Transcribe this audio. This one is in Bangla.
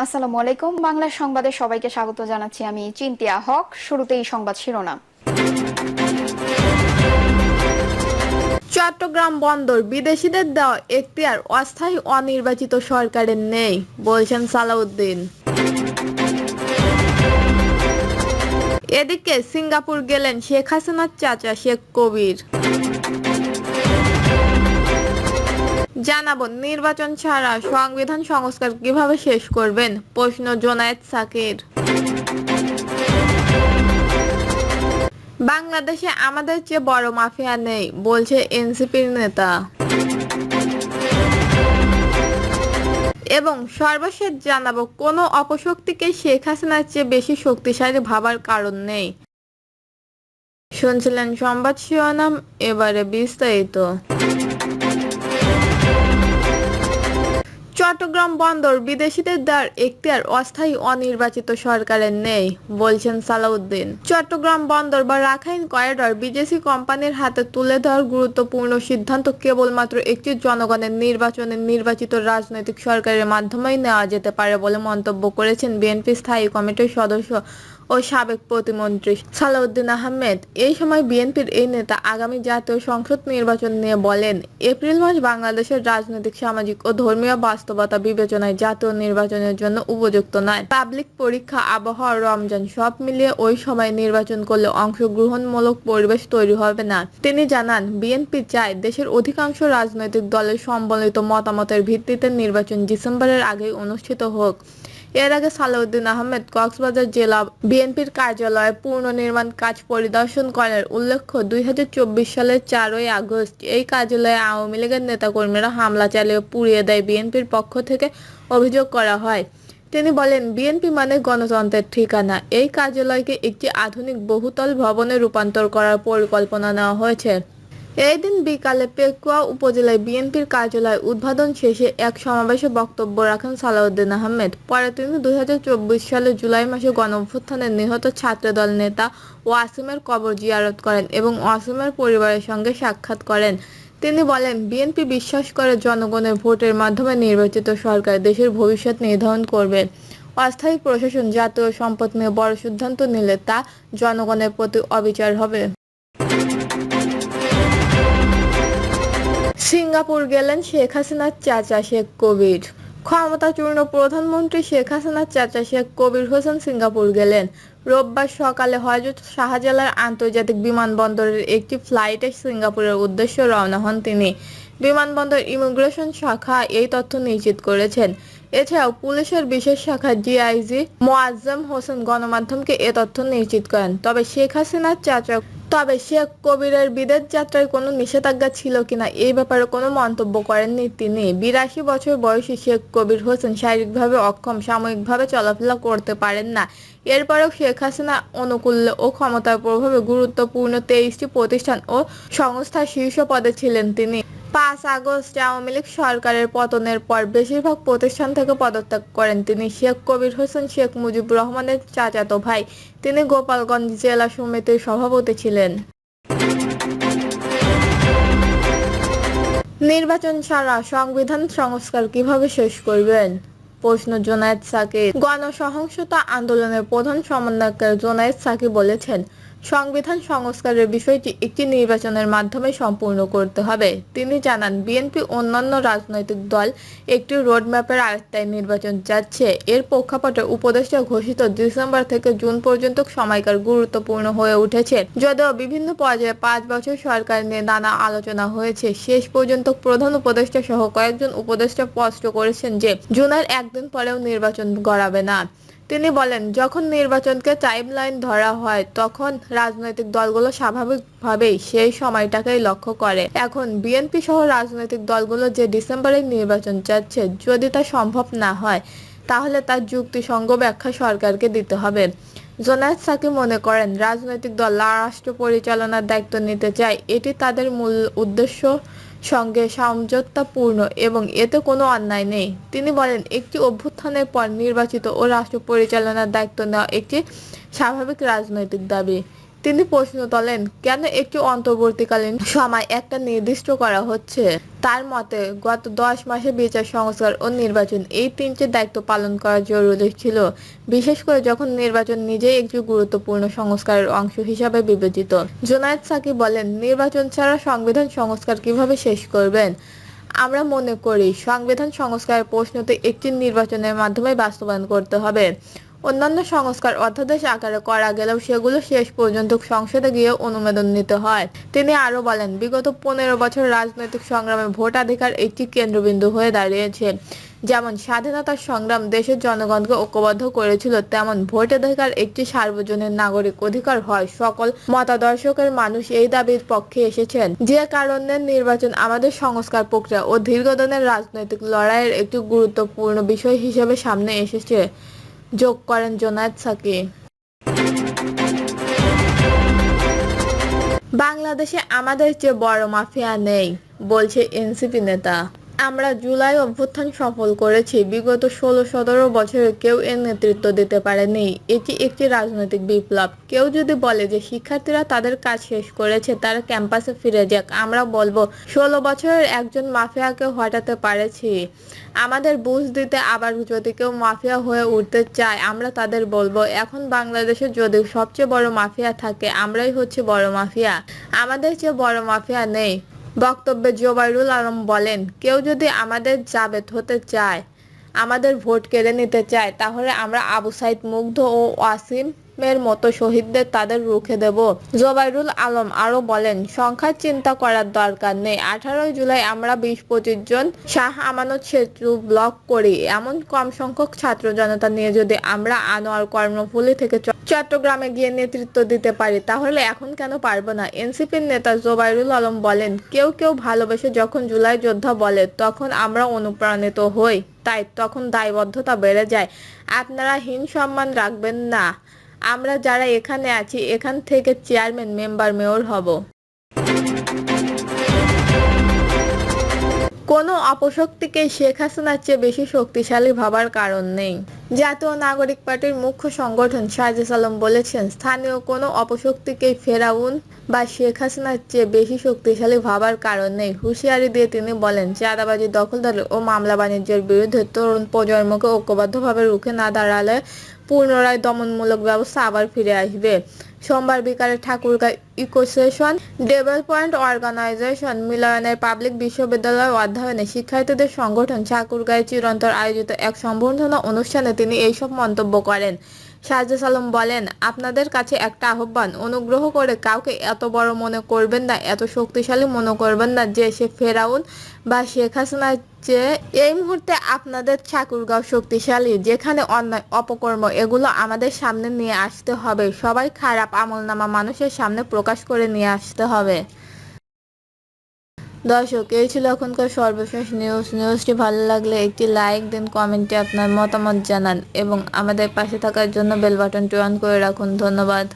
আসসালামু আলাইকুম। বাংলা সংবাদে সবাইকে স্বাগত জানাচ্ছি। আমি চিন্তিয়া হক। শুরুতেই সংবাদ শিরোনাম। চট্টগ্রাম বন্দর বিদেশিদের দেওয়া এখতিয়ার অস্থায়ী অনির্বাচিত সরকারের নেই, বলছেন সালাউদ্দিন। এদিকে সিঙ্গাপুর গেলেন শেখ হাসিনার চাচা শেখ কবির। জানাবো নির্বাচন ছাড়া সংবিধান সংস্কার কিভাবে শেষ করবেন, প্রশ্ন জোনায়েদ সাকির। বাংলাদেশে আমাদের চেয়ে বড় মাফিয়া নেই, বলছে এনসিপির নেতা। এবং সর্বশেষ জানাবো কোনো অপশক্তিকে শেখ হাসিনার চেয়ে বেশি শক্তিশালী ভাবার কারণ নেই। শুনছিলেন সংবাদ শিরোনাম, এবারে বিস্তারিত। চট্টগ্রাম বন্দর বিদেশিদের দেওয়ার এখতিয়ার অস্থায়ী অনির্বাচিত সরকারের নেই, বলছেন সালাউদ্দিন। চট্টগ্রাম বন্দর বা রাখাইন করিডর বিদেশি কোম্পানির হাতে তুলে দেওয়ার গুরুত্বপূর্ণ সিদ্ধান্ত কেবলমাত্র একটি জনগণের নির্বাচনে নির্বাচিত রাজনৈতিক সরকারের মাধ্যমেই নেওয়া যেতে পারে বলে মন্তব্য করেছেন বিএনপি স্থায়ী কমিটির সদস্য ও সাবেক প্রতিমন্ত্রী সালাউদ্দিন আহমেদ। এই সময় বিএনপির এই নেতা আগামী জাতীয় সংসদ নির্বাচন নিয়ে বলেন, এপ্রিল মাস বাংলাদেশের রাজনৈতিক, সামাজিক ও ধর্মীয় বাস্তবতা বিবেচনায় জাতীয় নির্বাচনের জন্য উপযুক্ত নয়। পাবলিক পরীক্ষা, আবহাওয়া, রমজান সব মিলিয়ে ওই সময় নির্বাচন করলে অংশগ্রহণমূলক পরিবেশ তৈরি হবে না। তিনি জানান, বিএনপি চায় দেশের অধিকাংশ রাজনৈতিক দলের সম্মিলিত মতামতের ভিত্তিতে নির্বাচন ডিসেম্বরের আগেই অনুষ্ঠিত হোক। এর আগে সালাউদ্দিন আহমেদ কক্সবাজার জেলা বিএনপির কার্যালয়ে পুনর্নির্মাণ কাজ পরিদর্শন করেন। উল্লেখ্য, 2024 সালের 4ই আগস্ট এই কার্যালয়ে আওয়ামী লীগের নেতাকর্মীরা হামলা চালিয়ে পুড়িয়ে দেয় বিএনপির পক্ষ থেকে অভিযোগ করা হয়। তিনি বলেন, বিএনপি মানে গণতন্ত্রের ঠিকানা। এই কার্যালয়কে একটি আধুনিক বহুতল ভবনে রূপান্তর করার পরিকল্পনা নেওয়া হয়েছে। এই দিন বিকালে পেকুয়া উপজেলায় বিএনপির কার্যালয় উদ্বোধন শেষে এক সমাবেশে বক্তব্য রাখেন সালাউদ্দিন আহমেদ। পরে তিনি 2024 সালের জুলাই মাসে গণঅভ্যুত্থানে নিহত ছাত্রদল নেতা ওয়াসিমের কবর জিয়ারত করেন এবং ওয়াসিমের পরিবারের সঙ্গে সাক্ষাৎ করেন। তিনি বলেন, বিএনপি বিশ্বাস করে জনগণের ভোটের মাধ্যমে নির্বাচিত সরকার দেশের ভবিষ্যৎ নির্ধারণ করবে। অস্থায়ী প্রশাসন জাতীয় সম্পদ নিয়ে বড় সিদ্ধান্ত নিলে তা জনগণের প্রতি অবিচার হবে। সিঙ্গাপুর গেলেন শেখ হাসিনার চাচা শেখ কবির। ক্ষমতাচূর্ণ প্রধানমন্ত্রী শেখ হাসিনার চাচা শেখ কবির হোসেন সিঙ্গাপুর গেলেন। রোববার সকালে হযরত শাহজালাল আন্তর্জাতিক বিমানবন্দরের একটি ফ্লাইটে সিঙ্গাপুরের উদ্দেশ্যে রওনা হন তিনি। বিমানবন্দর ইমিগ্রেশন শাখা এই তথ্য নিশ্চিত করেছেন। এছাড়াও পুলিশের বিশেষ শাখা ডিআইজি মোয়াজ্জেম হোসেন গণমাধ্যমকে এ তথ্য নিশ্চিত করেন। তবে শেখ কবিরের বিদেশ যাত্রায় কোনো নিষেধাজ্ঞা ছিল কিনা এই ব্যাপারে কোনো মন্তব্য করেননি তিনি। 82 বছর বয়সী শেখ কবির হোসেন শারীরিকভাবে অক্ষম, সাময়িকভাবে চলাফেরা করতে পারেন না। এরপরেও শেখ হাসিনা অনুকূল্য ও ক্ষমতার প্রভাবে গুরুত্বপূর্ণ 23টি প্রতিষ্ঠান ও সংস্থার শীর্ষ পদে ছিলেন তিনি। 5 আগস্ট আওয়ামী লীগ সরকারের পতনের পর বেশিরভাগ প্রতিষ্ঠান থেকে পদত্যাগ করেন তিনি। শেখ কবির হোসেন শেখ মুজিবুর রহমানের চাচাতো ভাই। তিনি গোপালগঞ্জ জেলা সমিতির সভাপতি ছিলেন। নির্বাচন ছাড়া সংবিধান সংস্কার কিভাবে শেষ করবেন, প্রশ্ন জোনায়েদ সাকির। গণসহিংসতা আন্দোলনের প্রধান সমন্বয়ক জোনায়েদ সাকির বলেছেন, সংবিধান সংস্কারের বিষয়টি একটি নির্বাচনের মাধ্যমে সম্পূর্ণ করতে হবে। তিনি জানান, বিএনপি অন্যান্য রাজনৈতিক দল একটি রোডম্যাপের আওতায় নির্বাচন চাচ্ছে। এর প্রেক্ষাপটে উপদেষ্টা ঘোষিত ডিসেম্বর থেকে জুন পর্যন্ত সময়কাল গুরুত্বপূর্ণ হয়ে উঠেছে। যদিও বিভিন্ন পর্যায়ে 5 বছর সরকার নিয়ে নানা আলোচনা হয়েছে, শেষ পর্যন্ত প্রধান উপদেষ্টা সহ কয়েকজন উপদেষ্টা স্পষ্ট করেছেন যে জুনের একদিন পরেও নির্বাচন গড়াবে না। তিনি বলেন, যখন নির্বাচনকে টাইমলাইন ধরা হয় তখন রাজনৈতিক দলগুলো স্বাভাবিকভাবেই সেই সময়টাকেই লক্ষ্য করে। এখন বিএনপি সহ রাজনৈতিক দলগুলো যে ডিসেম্বরে নির্বাচন চাচ্ছে, যদি তা সম্ভব না হয় তাহলে তার যুক্তিসঙ্গ ব্যাখ্যা সরকারকে দিতে হবে। জোনায়েদ সাকির মনে করেন, রাজনৈতিক দল রাষ্ট্র পরিচালনার দায়িত্ব নিতে চায়, এটি তাদের মূল উদ্দেশ্য সঙ্গে সামঞ্জস্যপূর্ণ এবং এতে কোনো অন্যায় নেই। তিনি বলেন, একটি অভ্যুত্থানের পর নির্বাচিত ও রাষ্ট্র পরিচালনার দায়িত্ব নেওয়া একটি স্বাভাবিক রাজনৈতিক দাবি। তিনি প্রশ্ন তোলেন, কেন একটি অন্তর্বর্তীকালীন সময় একটা নির্দিষ্ট করা হচ্ছে? তার মতে গত 10 মাসে বিচার সংস্কার ও নির্বাচন এই তিনটি দায়িত্ব পালন করা জরুরি ছিল, বিশেষ করে যখন নির্বাচন নিজেই একটি গুরুত্বপূর্ণ সংস্কারের অংশ হিসাবে বিবেচিত। জোনায়েদ সাকি বলেন, নির্বাচন ছাড়া সংবিধান সংস্কার কিভাবে শেষ করবেন? আমরা মনে করি সংবিধান সংস্কারের প্রশ্নটি একটি নির্বাচনের মাধ্যমে বাস্তবায়ন করতে হবে। অন্যান্য সংস্কার অধ্যাদেশ আকারে করা গেলেও সেগুলো শেষ পর্যন্ত সংসদে গিয়ে অনুমোদন নিতে হয়। তিনি আরো বলেন, বিগত 15 বছর রাজনৈতিক সংগ্রামে ভোটাধিকার একটি কেন্দ্রবিন্দু হয়ে দাঁড়িয়েছে। যেমন স্বাধীনতার সংগ্রাম দেশের জনগণকে ঐক্যবদ্ধ করেছিল, তেমন ভোটাধিকার একটি সার্বজনীন নাগরিক অধিকার হয়। সকল মতাদর্শকের মানুষ এই দাবির পক্ষে এসেছেন, যে কারণে নির্বাচন আমাদের সংস্কার প্রক্রিয়া ও দীর্ঘদিনের রাজনৈতিক লড়াইয়ের একটি গুরুত্বপূর্ণ বিষয় হিসেবে সামনে এসেছে, যোগ করেন জোনায়েদ সাকি। বাংলাদেশে আমাদের চেয়ে বড় মাফিয়া নেই, বলছে এনসিপি নেতা। আমরা জুলাই অভ্যুত্থান সফল করেছি, বিগত 16-17 বছরে কেউ এর নেতৃত্ব দিতে পারেনি। এটি একটি রাজনৈতিক বিপ্লব। কেউ যদি বলে যে শিক্ষার্থীরা তাদের কাজ শেষ করেছে, তারা ক্যাম্পাসে ফিরে যাক, আমরা বলবো 16 বছরের একজন মাফিয়াকে হটাতে পারেছি। আমাদের বুঝ দিতে আবার যদি কেউ মাফিয়া হয়ে উঠতে চায়, আমরা তাদের বলবো, এখন বাংলাদেশে যদি সবচেয়ে বড় মাফিয়া থাকে, আমরাই হচ্ছে বড় মাফিয়া, আমাদের চেয়ে বড় মাফিয়া নেই। বক্তব্যে জোবাইরুল আলম বলেন, কেউ যদি আমাদের জাবেদ হতে চায়, আমাদের ভোট কেড়ে নিতে চায়, তাহলে আমরা আবু সাইদ, মুগ্ধ ও ওয়াসিমের মতো শহীদদের তাদের রুখে দেব। জোবাইরুল আলম আরো বলেন, সংখ্যার চিন্তা করার দরকার নেই। 18 জুলাই আমরা 20-25 জন শাহ আমানত সেতু ব্লক করি, এমন কম সংখ্যক ছাত্র জনতা নিয়ে যদি আমরা আনোয়ার কর্ণফুলী থেকে চট্টগ্রামে গিয়ে নেতৃত্ব দিতে পারি, তাহলে এখন কেন পারবো না? এনসিপির নেতা জোবাইরুল আলম বলেন, কেউ কেউ ভালোবেসে যখন জুলাই যোদ্ধা বলে, তখন আমরা অনুপ্রাণিত হই, তাই তখন দায়বদ্ধতা বেড়ে যায়। আপনারা হীন সম্মান রাখবেন না। আমরা যারা এখানে আছি, এখান থেকে চেয়ারম্যান, মেম্বার, মেয়র হব। কোনো অপশক্তিকে শেখ হাসিনার চেয়ে বেশি শক্তিশালী ভাবার কারণ নেই। জাতীয় নাগরিক পার্টির মুখ্য সংগঠন সাজিদ আলম বলেছেন, স্থানীয় কোনো অপশক্তিকেই ফেরাউন বা শেখ হাসিনার চেয়ে বেশি শক্তিশালী ভাবার কারণ নেই। হুঁশিয়ারি দিয়ে তিনি বলেন, চাঁদাবাজি, দখলদারি ও মামলা বাণিজ্যের বিরুদ্ধে তরুণ প্রজন্মকে ঐক্যবদ্ধভাবে রুখে না দাঁড়ালে পুনরায় দমনমূলক ব্যবস্থা আবার ফিরে আসবে। সোমবার বিকালে ঠাকুরগাঁও ইকোসেশন ডেভেলপমেন্ট অর্গানাইজেশন মিলনের পাবলিক বিশ্ববিদ্যালয় অধ্যয়নে শিক্ষার্থীদের সংগঠন ঠাকুরগাঁও চিরন্তর আয়োজিত এক সম্বর্ধনা অনুষ্ঠানে তিনি এইসব মন্তব্য করেন। সাজিদ আলম বলেন, আপনাদের কাছে একটা আহ্বান, অনুগ্রহ করে কাউকে এত বড় মনে করবেন না, এত শক্তিশালী মনে করবেন না যে সে ফেরাউন বা শেখ হাসিনার চেয়ে। এই মুহূর্তে আপনাদের ঠাকুরগাঁও শক্তিশালী, যেখানে অন্যায়, অপকর্ম এগুলো আমাদের সামনে নিয়ে আসতে হবে। সবাই খারাপ আমলনামা মানুষের সামনে প্রকাশ করে নিয়ে আসতে হবে। দর্শক, এই ছিল এখনকার সর্বশেষ নিউজটি ভালো লাগলে একটি লাইক দিন, কমেন্টে আপনার মতামত জানান এবং আমাদের পাশে থাকার জন্য বেল বাটনটি অন করে রাখুন। ধন্যবাদ।